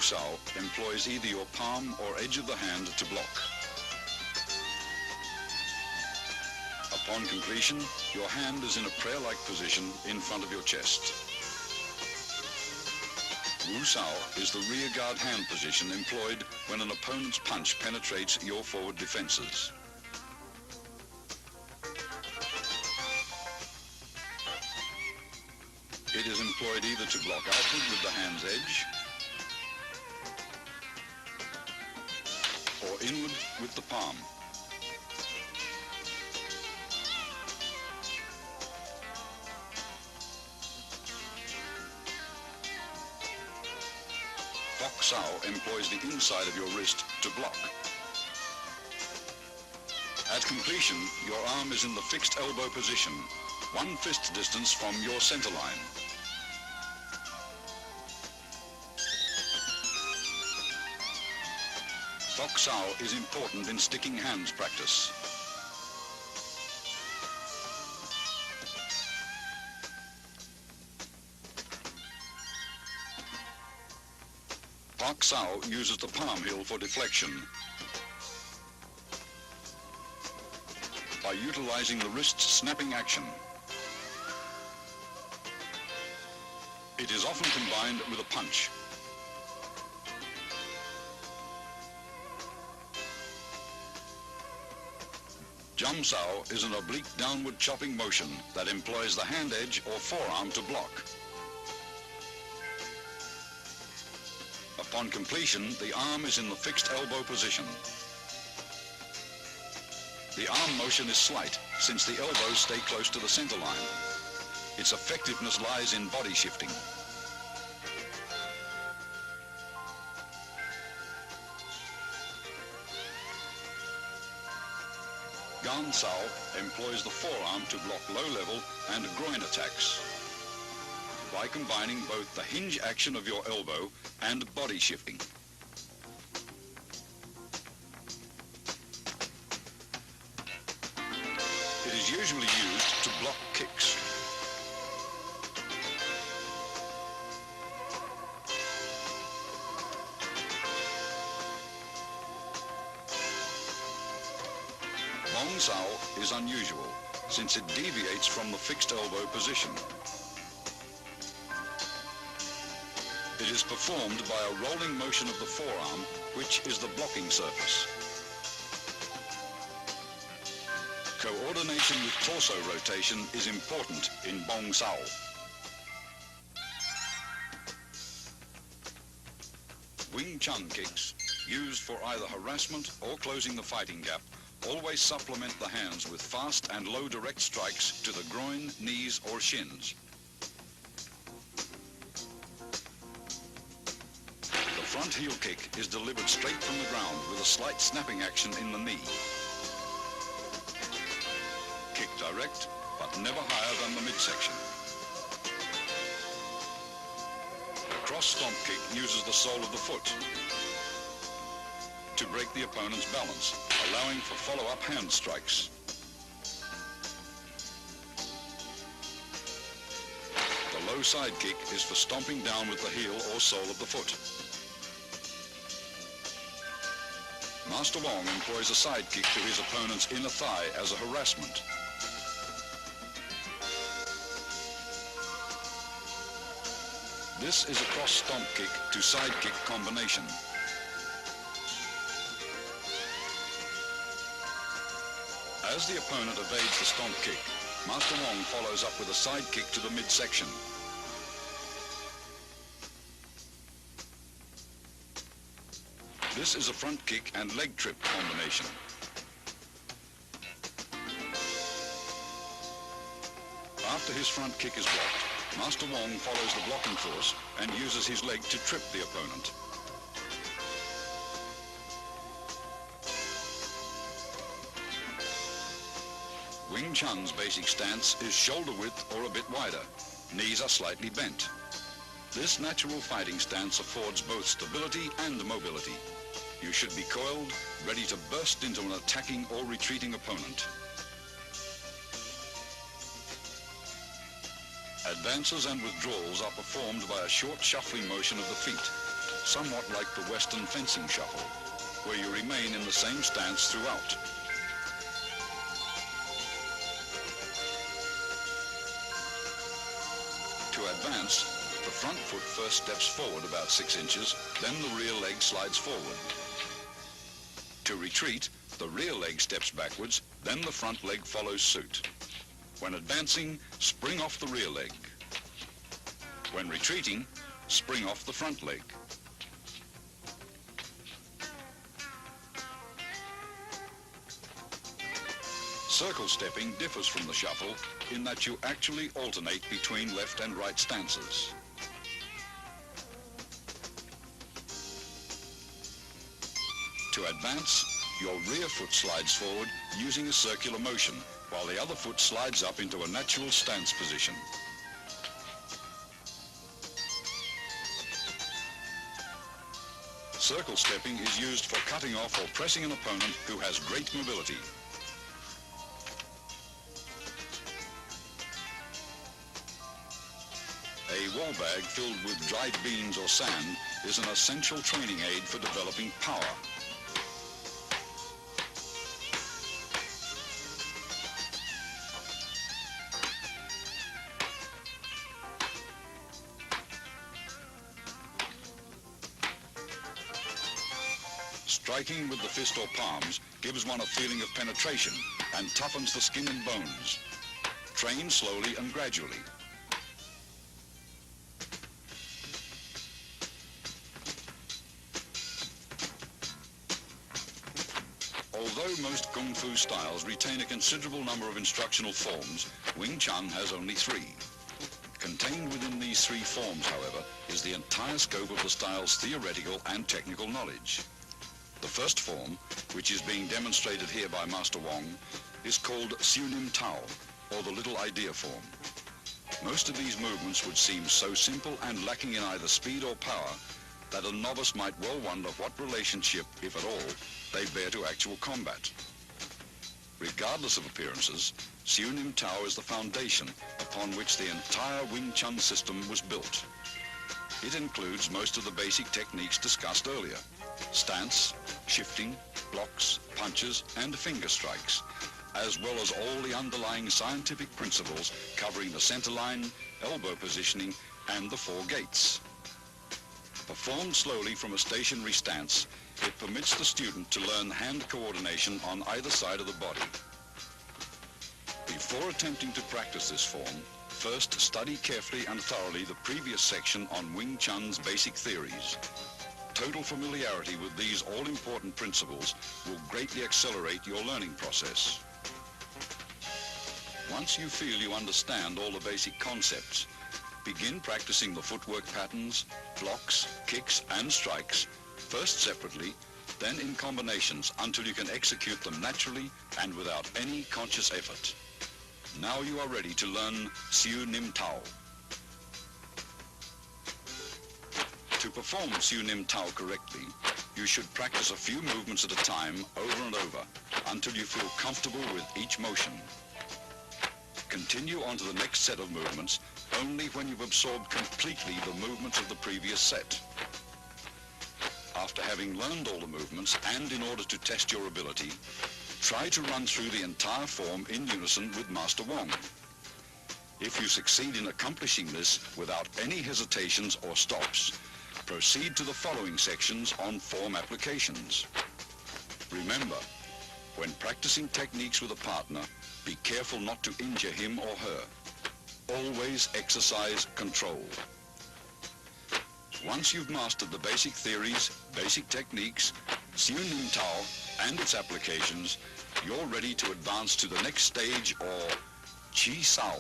Sao employs either your palm or edge of the hand to block. Upon completion, your hand is in a prayer-like position in front of your chest. Wu Sao is the rear guard hand position employed when an opponent's punch penetrates your forward defenses. It is employed either to block outward with the hand's edge or inward with the palm. Fox Sao employs the inside of your wrist to block. At completion, your arm is in the fixed elbow position, 1 fist distance from your center line. Fox Sao is important in sticking hands practice. Fox Sao uses the palm heel for deflection. By utilizing the wrist's snapping action. It is often combined with a punch. Jump Sao is an oblique downward chopping motion that employs the hand edge or forearm to block. Upon completion, the arm is in the fixed elbow position. The arm motion is slight, since the elbows stay close to the center line. Its effectiveness lies in body shifting. Gan Sao employs the forearm to block low-level and groin attacks by combining both the hinge action of your elbow and body shifting. It is usually used to block kicks. Bong Sao is unusual, since it deviates from the fixed elbow position. It is performed by a rolling motion of the forearm, which is the blocking surface. Coordination with torso rotation is important in Bong Sao. Wing Chun kicks, used for either harassment or closing the fighting gap, always supplement the hands with fast and low direct strikes to the groin, knees or shins. The front heel kick is delivered straight from the ground with a slight snapping action in the knee. Kick direct, but never higher than the midsection. A cross stomp kick uses the sole of the foot to break the opponent's balance, allowing for follow-up hand strikes. The low side kick is for stomping down with the heel or sole of the foot. Master Wong employs a side kick to his opponent's inner thigh as a harassment. This is a cross stomp kick to side kick combination. As the opponent evades the stomp kick, Master Wong follows up with a side kick to the midsection. This is a front kick and leg trip combination. After his front kick is blocked, Master Wong follows the blocking force and uses his leg to trip the opponent. Wing Chun's basic stance is shoulder width or a bit wider. Knees are slightly bent. This natural fighting stance affords both stability and mobility. You should be coiled, ready to burst into an attacking or retreating opponent. Advances and withdrawals are performed by a short shuffling motion of the feet. somewhat like the Western fencing shuffle, where you remain in the same stance throughout. To advance, the front foot first steps forward about 6 inches, then the rear leg slides forward. To retreat, the rear leg steps backwards, then the front leg follows suit. When advancing, spring off the rear leg. When retreating, spring off the front leg. Circle stepping differs from the shuffle in that you actually alternate between left and right stances. To advance, your rear foot slides forward using a circular motion, while the other foot slides up into a natural stance position. Circle stepping is used for cutting off or pressing an opponent who has great mobility. A wall bag filled with dried beans or sand is an essential training aid for developing power. Striking with the fist or palms gives one a feeling of penetration and toughens the skin and bones. Train slowly and gradually. Although most Kung Fu styles retain a considerable number of instructional forms, Wing Chun has only 3. Contained within these 3 forms, however, is the entire scope of the style's theoretical and technical knowledge. The first form, which is being demonstrated here by Master Wong, is called Siu Nim Tao, or the Little Idea form. Most of these movements would seem so simple and lacking in either speed or power that a novice might well wonder what relationship, if at all, they bear to actual combat. Regardless of appearances, Siu Nim Tao is the foundation upon which the entire Wing Chun system was built. It includes most of the basic techniques discussed earlier: stance, shifting, blocks, punches, and finger strikes, as well as all the underlying scientific principles covering the center line, elbow positioning, and the 4 gates. Performed slowly from a stationary stance, it permits the student to learn hand coordination on either side of the body. Before attempting to practice this form, first study carefully and thoroughly the previous section on Wing Chun's basic theories. Total familiarity with these all-important principles will greatly accelerate your learning process. Once you feel you understand all the basic concepts, begin practicing the footwork patterns, blocks, kicks, and strikes, first separately, then in combinations until you can execute them naturally and without any conscious effort. Now you are ready to learn Siu Nim Tao. To perform Siu Nim Tao correctly, you should practice a few movements at a time over and over until you feel comfortable with each motion. Continue on to the next set of movements only when you've absorbed completely the movements of the previous set. After having learned all the movements, and in order to test your ability, try to run through the entire form in unison with Master Wong. If you succeed in accomplishing this without any hesitations or stops, proceed to the following sections on form applications. Remember, when practicing techniques with a partner, be careful not to injure him or her. Always exercise control. Once you've mastered the basic theories, basic techniques, Siu Nim Tao, and its applications, you're ready to advance to the next stage, or Chi Sao.